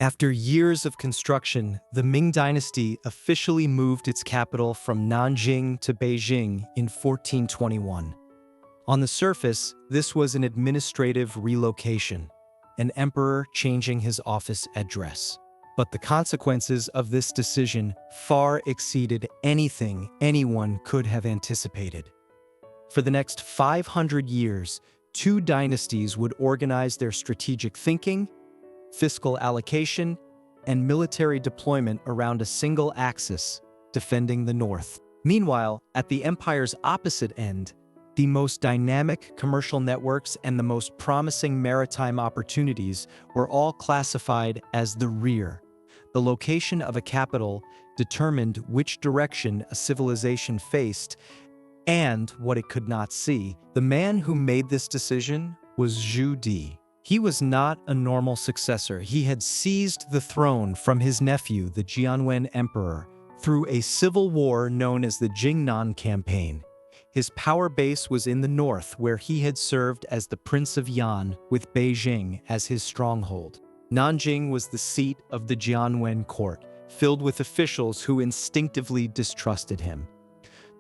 After years of construction, the Ming Dynasty officially moved its capital from Nanjing to Beijing in 1421. On the surface, this was an administrative relocation, an emperor changing his office address. But the consequences of this decision far exceeded anything anyone could have anticipated. For the next 500 years, two dynasties would organize their strategic thinking, fiscal allocation, and military deployment around a single axis, defending the north. Meanwhile, at the empire's opposite end, the most dynamic commercial networks and the most promising maritime opportunities were all classified as the rear. The location of a capital determined which direction a civilization faced and what it could not see. The man who made this decision was Zheng He. He was not a normal successor. He had seized the throne from his nephew, the Jianwen Emperor, through a civil war known as the Jingnan Campaign. His power base was in the north, where he had served as the Prince of Yan, with Beijing as his stronghold. Nanjing was the seat of the Jianwen court, filled with officials who instinctively distrusted him.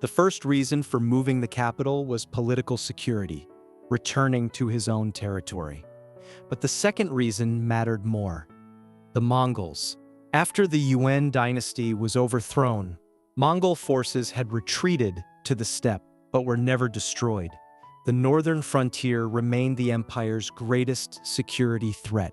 The first reason for moving the capital was political security, returning to his own territory. But the second reason mattered more: the Mongols. After the Yuan dynasty was overthrown, Mongol forces had retreated to the steppe, but were never destroyed. The northern frontier remained the empire's greatest security threat.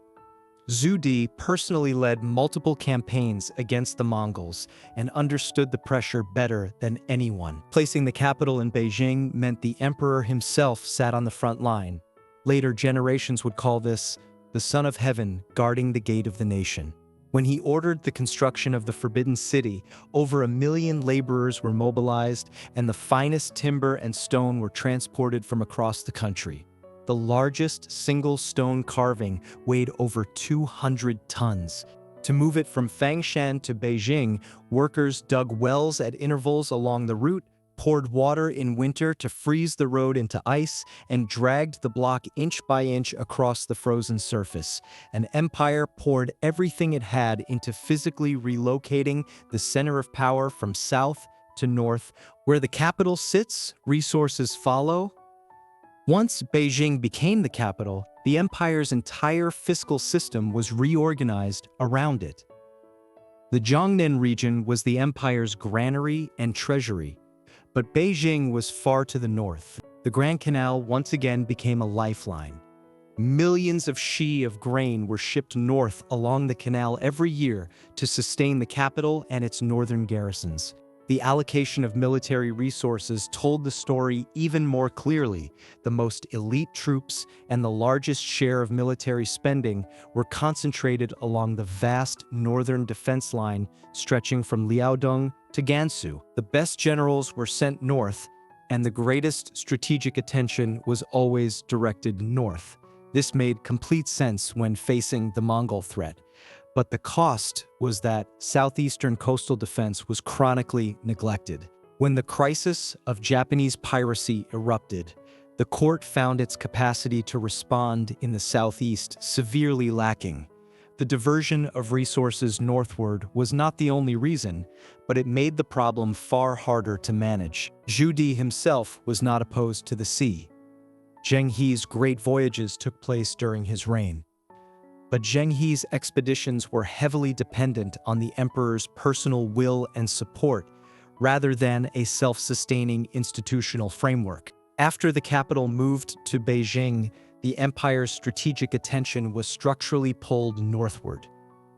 Zheng He personally led multiple campaigns against the Mongols and understood the pressure better than anyone. Placing the capital in Beijing meant the emperor himself sat on the front line. Later generations would call this the Son of Heaven guarding the gate of the nation. When he ordered the construction of the Forbidden City, over 1 million laborers were mobilized, and the finest timber and stone were transported from across the country. The largest single stone carving weighed over 200 tons. To move it from Fangshan to Beijing, workers dug wells at intervals along the route, poured water in winter to freeze the road into ice, and dragged the block inch by inch across the frozen surface. An empire poured everything it had into physically relocating the center of power from south to north. Where the capital sits, resources follow. Once Beijing became the capital, the empire's entire fiscal system was reorganized around it. The Jiangnan region was the empire's granary and treasury, but Beijing was far to the north. The Grand Canal once again became a lifeline. Millions of shi of grain were shipped north along the canal every year to sustain the capital and its northern garrisons. The allocation of military resources told the story even more clearly. The most elite troops and the largest share of military spending were concentrated along the vast northern defense line stretching from Liaodong to Gansu. The best generals were sent north, and the greatest strategic attention was always directed north. This made complete sense when facing the Mongol threat. But the cost was that southeastern coastal defense was chronically neglected. When the crisis of Japanese piracy erupted, the court found its capacity to respond in the southeast severely lacking. The diversion of resources northward was not the only reason, but it made the problem far harder to manage. Zheng He himself was not opposed to the sea. Zheng He's great voyages took place during his reign. But Zheng He's expeditions were heavily dependent on the emperor's personal will and support, rather than a self-sustaining institutional framework. After the capital moved to Beijing, the empire's strategic attention was structurally pulled northward.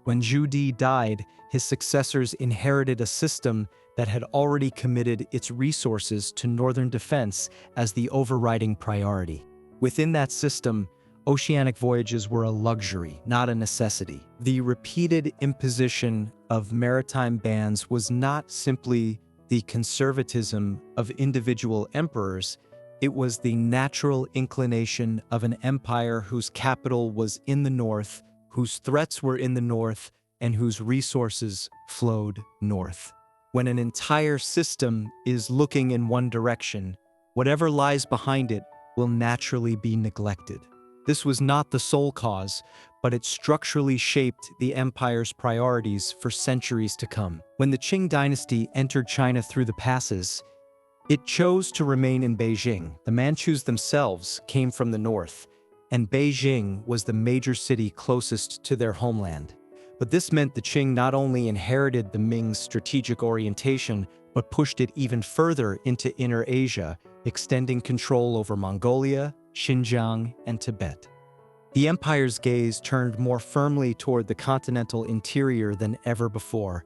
When Zheng He died, his successors inherited a system that had already committed its resources to northern defense as the overriding priority. Within that system, oceanic voyages were a luxury, not a necessity. The repeated imposition of maritime bans was not simply the conservatism of individual emperors. It was the natural inclination of an empire whose capital was in the north, whose threats were in the north, and whose resources flowed north. When an entire system is looking in one direction, whatever lies behind it will naturally be neglected. This was not the sole cause, but it structurally shaped the empire's priorities for centuries to come. When the Qing dynasty entered China through the passes, it chose to remain in Beijing. The Manchus themselves came from the north, and Beijing was the major city closest to their homeland. But this meant the Qing not only inherited the Ming's strategic orientation, but pushed it even further into Inner Asia, extending control over Mongolia, Xinjiang, and Tibet. The empire's gaze turned more firmly toward the continental interior than ever before.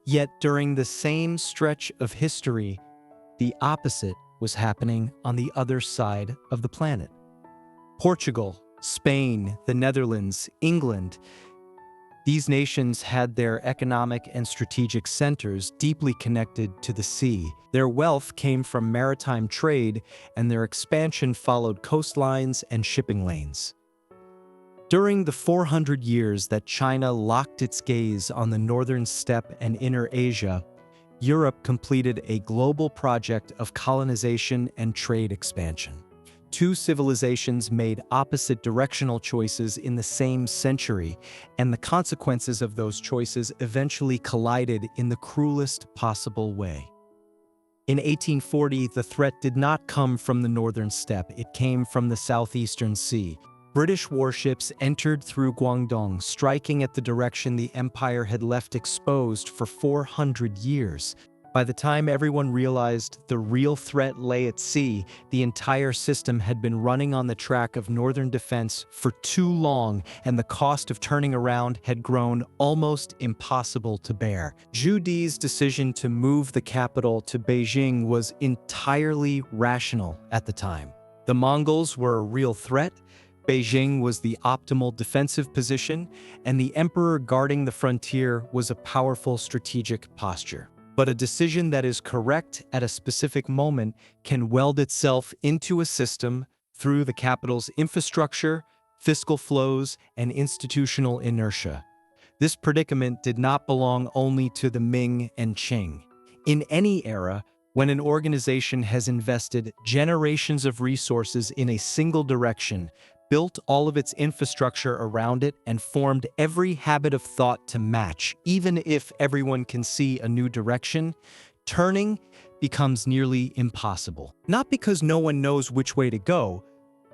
Yet during the same stretch of history, the opposite was happening on the other side of the planet. Portugal, Spain, the Netherlands, England, these nations had their economic and strategic centers deeply connected to the sea. Their wealth came from maritime trade, and their expansion followed coastlines and shipping lanes. During the 400 years that China locked its gaze on the northern steppe and Inner Asia, Europe completed a global project of colonization and trade expansion. Two civilizations made opposite directional choices in the same century, and the consequences of those choices eventually collided in the cruelest possible way. In 1840, the threat did not come from the northern steppe, it came from the southeastern sea. British warships entered through Guangdong, striking at the direction the empire had left exposed for 400 years. By the time everyone realized the real threat lay at sea, the entire system had been running on the track of northern defense for too long, and the cost of turning around had grown almost impossible to bear. Zhu Di's decision to move the capital to Beijing was entirely rational at the time. The Mongols were a real threat, Beijing was the optimal defensive position, and the emperor guarding the frontier was a powerful strategic posture. But a decision that is correct at a specific moment can weld itself into a system through the capital's infrastructure, fiscal flows, and institutional inertia. This predicament did not belong only to the Ming and Qing. In any era, when an organization has invested generations of resources in a single direction, built all of its infrastructure around it, and formed every habit of thought to match, even if everyone can see a new direction, turning becomes nearly impossible. Not because no one knows which way to go,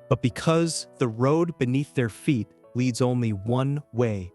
but because the road beneath their feet leads only one way